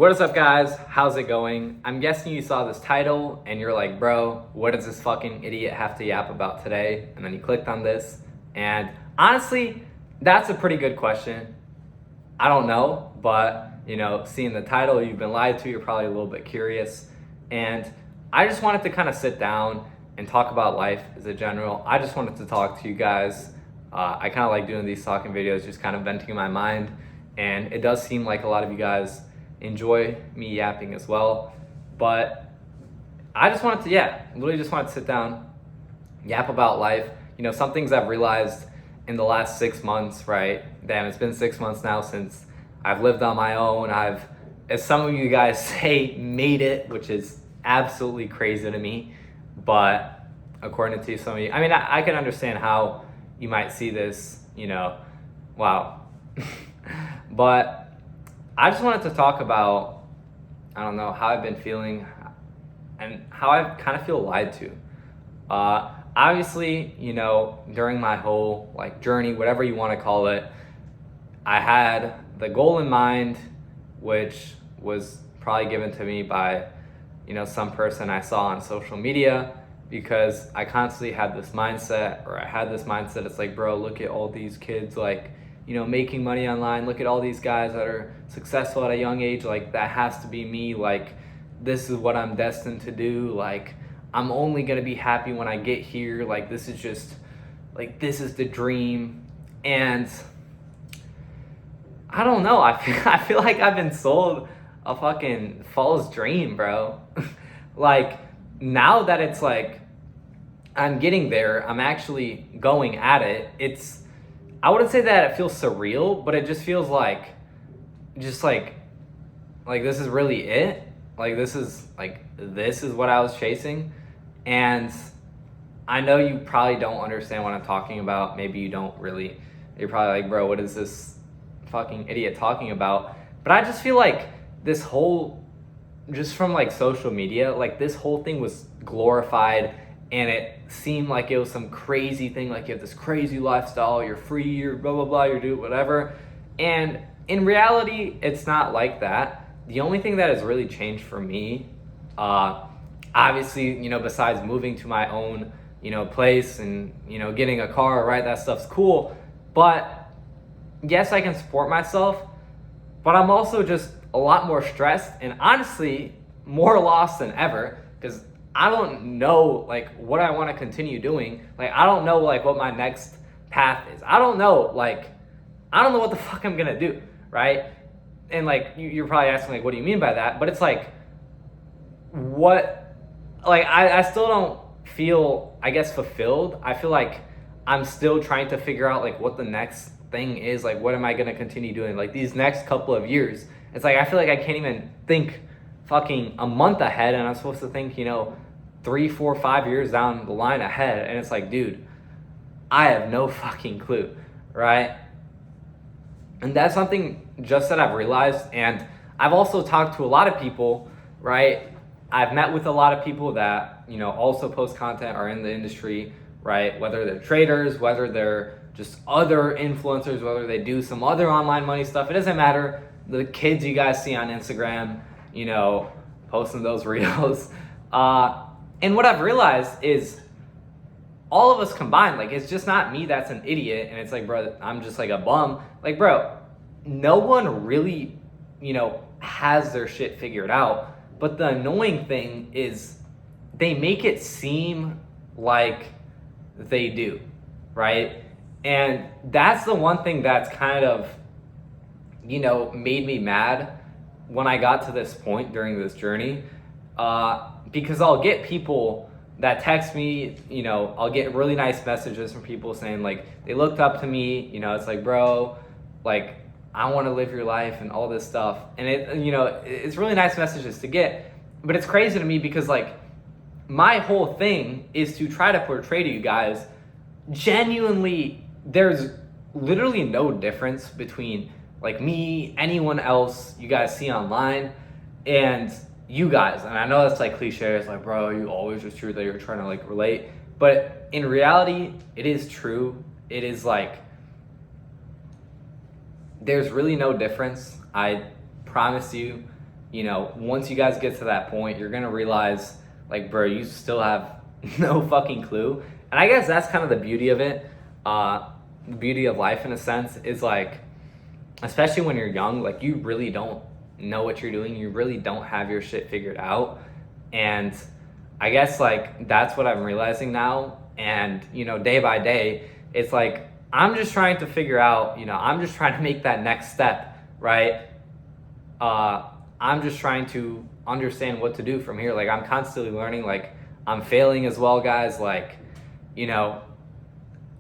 What is up, guys? How's it going? I'm guessing you saw this title and you're like, bro, what does this fucking idiot have to yap about today? And then you clicked on this. And honestly, that's a pretty good question. I don't know, but seeing the title, you've been lied to, you're probably a little bit curious. And I just wanted to kind of sit down and talk about life as a general. I just wanted to talk to you guys. I kind of like doing these talking videos, just kind of venting my mind. And it does seem like a lot of you guys enjoy me yapping as well, but I just wanted to, literally just wanted to sit down, yap about life. Some things I've realized in the last 6 months, right? Damn, it's been 6 months now since I've lived on my own. I've, as some of you guys say, made it, which is absolutely crazy to me. But according to some of you, I can understand how you might see this, wow. But I just wanted to talk about, how I've been feeling and how I kind of feel lied to. Obviously, during my whole journey, whatever you want to call it, I had the goal in mind, which was probably given to me by, some person I saw on social media, because I constantly had this mindset, it's like, bro, look at all these kids, making money online. Look at all these guys that are successful at a young age. That has to be me. This is what I'm destined to do. I'm only gonna be happy when I get here. This is just, this is the dream. And I don't know. I feel like I've been sold a fucking false dream, bro. Now that it's I'm getting there, I'm actually going at it. I wouldn't say that it feels surreal, but it just feels like this is really it. This is what I was chasing. And I know you probably don't understand what I'm talking about. Maybe you don't really. You're probably like, bro, what is this fucking idiot talking about? But I just feel like this whole, just from social media, this whole thing was glorified. And it seemed like it was some crazy thing, you have this crazy lifestyle, you're free, you're blah, blah, blah, you're doing whatever. And in reality, it's not like that. The only thing that has really changed for me, obviously, besides moving to my own, place and, getting a car, right, that stuff's cool. But yes, I can support myself, but I'm also just a lot more stressed and honestly more lost than ever, because I don't know what I want to continue doing. I don't know what my next path is. I don't know what the fuck I'm gonna do, right? And you're probably asking what do you mean by that? But it's what, I still don't feel, I guess, fulfilled. I feel like I'm still trying to figure out what the next thing is. What am I gonna continue doing these next couple of years? It's I feel like I can't even think fucking a month ahead, and I'm supposed to think 3, 4, 5 years down the line ahead. And it's dude, I have no fucking clue, right? And that's something just that I've realized. And I've also talked to a lot of people, right? I've met with a lot of people that also post content, are in the industry, right? Whether they're traders, whether they're just other influencers, whether they do some other online money stuff, it doesn't matter. The kids you guys see on Instagram, posting those reels, and what I've realized is all of us combined, it's just not me that's an idiot and it's bro, I'm just a bum. Bro, no one really, has their shit figured out. But the annoying thing is they make it seem like they do, right? And that's the one thing that's kind of, made me mad when I got to this point during this journey. Because I'll get people that text me, I'll get really nice messages from people saying they looked up to me, it's bro, I want to live your life and all this stuff. And it's really nice messages to get, but it's crazy to me because my whole thing is to try to portray to you guys genuinely, there's literally no difference between me, anyone else you guys see online, and you guys. And I know that's cliche, it's bro, you always just true that you're trying to relate, but in reality it is true. It is there's really no difference. I promise you, you know, once you guys get to that point, you're gonna realize, like, bro, you still have no fucking clue. And I guess that's kind of the beauty of it. The beauty of life, in a sense, is like, especially when you're young, like, you really don't know what you're doing. You really don't have your shit figured out. And I guess, like, that's what I'm realizing now. And, you know, day by day, it's like, I'm just trying to figure out, you know, I'm just trying to make that next step, right? I'm just trying to understand what to do from here. Like, I'm constantly learning. Like, I'm failing as well, guys. Like, you know,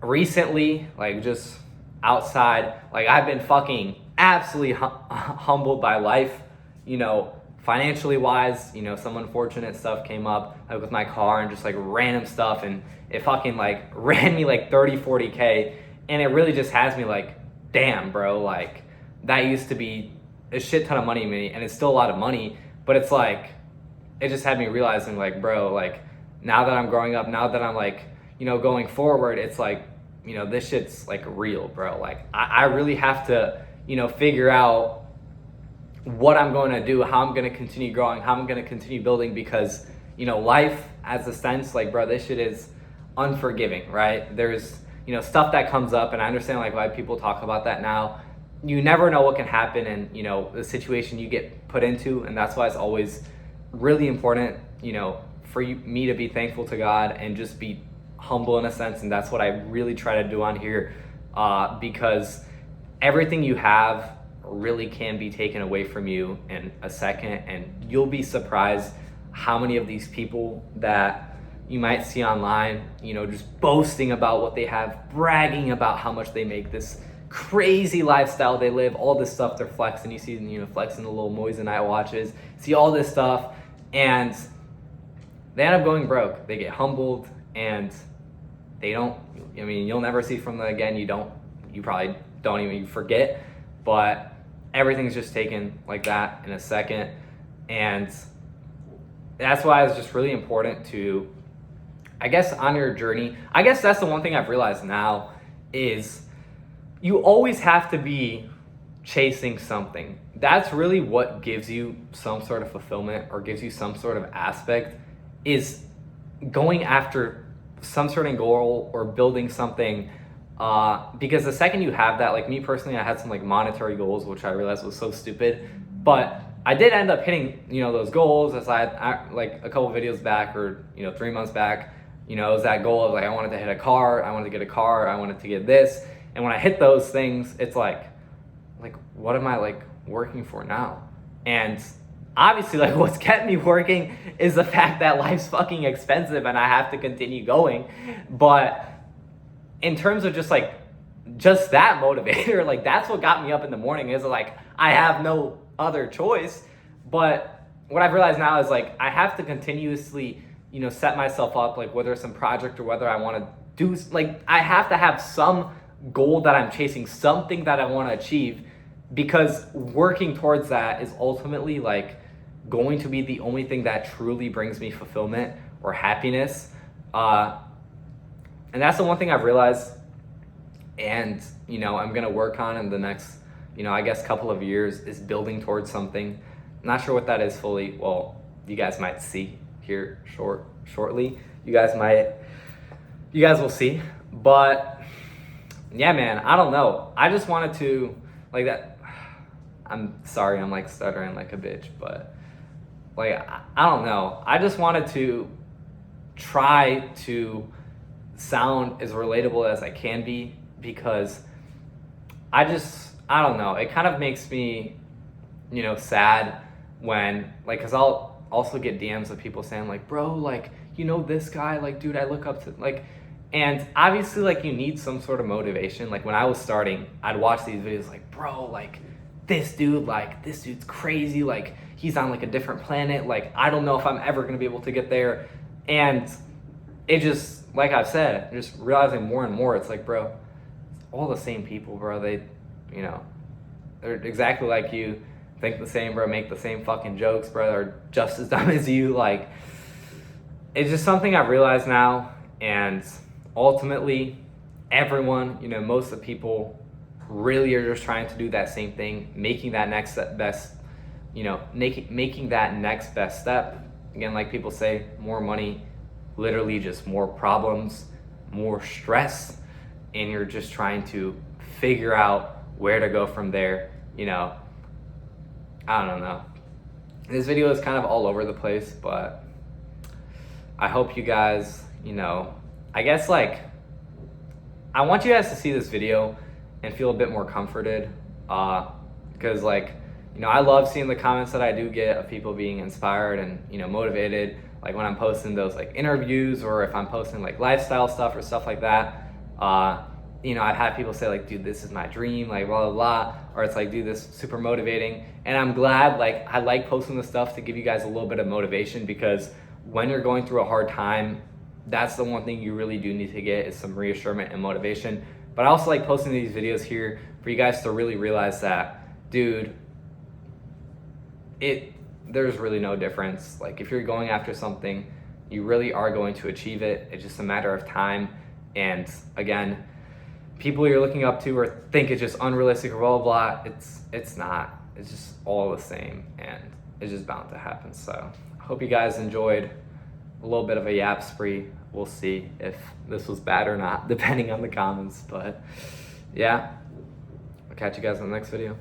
recently, like, just outside, like, I've been fucking absolutely humbled by life, you know, financially wise. You know, some unfortunate stuff came up, like, with my car and just, like, random stuff, and it fucking, like, ran me like 40K, and it really just has me like, damn, bro, like, that used to be a shit ton of money to me, and it's still a lot of money, but it's like, it just had me realizing, like, bro, like, now that I'm growing up, now that I'm, like, you know, going forward, it's like, you know, this shit's, like, real, bro. Like, I really have to, you know, figure out what I'm going to do, how I'm going to continue growing, how I'm going to continue building, because, you know, life as a sense, like, bro, this shit is unforgiving, right? There's, you know, stuff that comes up, and I understand, like, why people talk about that now. You never know what can happen in, you know, the situation you get put into, and that's why it's always really important, you know, for me to be thankful to God and just be humble in a sense. And that's what I really try to do on here, because everything you have really can be taken away from you in a second, and you'll be surprised how many of these people that you might see online, you know, just boasting about what they have, bragging about how much they make, this crazy lifestyle they live, all this stuff they're flexing. You see, you know, flexing the little Moissanite watches, see all this stuff, and they end up going broke. They get humbled, and they don't, I mean, you'll never see from them again. You probably don't even forget, but everything's just taken like that in a second. And that's why it's just really important to, I guess, on your journey, I guess that's the one thing I've realized now is you always have to be chasing something. That's really what gives you some sort of fulfillment, or gives you some sort of aspect, is going after some certain goal or building something. Because the second you have that, like me personally, I had some like monetary goals, which I realized was so stupid, but I did end up hitting, you know, those goals. As I like a couple videos back, or, you know, 3 months back, you know, it was that goal of like, I wanted to hit a car, I wanted to get a car, I wanted to get this. And when I hit those things, it's like, what am I like working for now? And obviously, like, what's kept me working is the fact that life's fucking expensive and I have to continue going. But in terms of just that motivator, like, that's what got me up in the morning, is like, I have no other choice. But what I've realized now is like, I have to continuously, you know, set myself up, like, whether it's some project or whether I want to do, like, I have to have some goal that I'm chasing, something that I want to achieve, because working towards that is ultimately like going to be the only thing that truly brings me fulfillment or happiness. And that's the one thing I've realized, and, you know, I'm going to work on in the next, you know, I guess couple of years, is building towards something. I'm not sure what that is fully. Well, you guys might see here shortly. You guys will see. But yeah, man, I don't know. I just wanted to, like, that. I'm sorry, I'm like stuttering like a bitch, but like, I don't know. I just wanted to try to sound as relatable as I can be, because I don't know. It kind of makes me, you know, sad when, like, cause I'll also get DMs of people saying like, bro, like, you know, this guy, like, dude, I look up to, like, and obviously, like, you need some sort of motivation. Like, when I was starting, I'd watch these videos like, bro, like, this dude's crazy, like, he's on like a different planet, like, I don't know if I'm ever gonna be able to get there. And it just, like I've said, just realizing more and more, it's like, bro, it's all the same people, bro. They, you know, they're exactly like you, think the same, bro, make the same fucking jokes, bro, are just as dumb as you. Like, it's just something I've realized now. And ultimately, everyone, you know, most of the people really are just trying to do that same thing, making that next best making that next best step. Again, like people say, more money, literally just more problems, more stress, and you're just trying to figure out where to go from there. I don't know. This video is kind of all over the place, but I hope you guys, I guess like, I want you guys to see this video and feel a bit more comforted, because like, I love seeing the comments that I do get of people being inspired and, motivated, like when I'm posting those like interviews, or if I'm posting like lifestyle stuff or stuff like that. I've had people say like, dude, this is my dream, like blah, blah, blah, or it's like, dude, this is super motivating. And I'm glad, like, I like posting this stuff to give you guys a little bit of motivation, because when you're going through a hard time, that's the one thing you really do need to get, is some reassurance and motivation. But I also like posting these videos here for you guys to really realize that, dude, there's really no difference. Like, if you're going after something, you really are going to achieve it. It's just a matter of time. And again, people you're looking up to or think it's just unrealistic or blah, blah, blah, it's not. It's just all the same, and it's just bound to happen. So I hope you guys enjoyed a little bit of a yap spree. We'll see if this was bad or not, depending on the comments. But yeah, I'll catch you guys in the next video.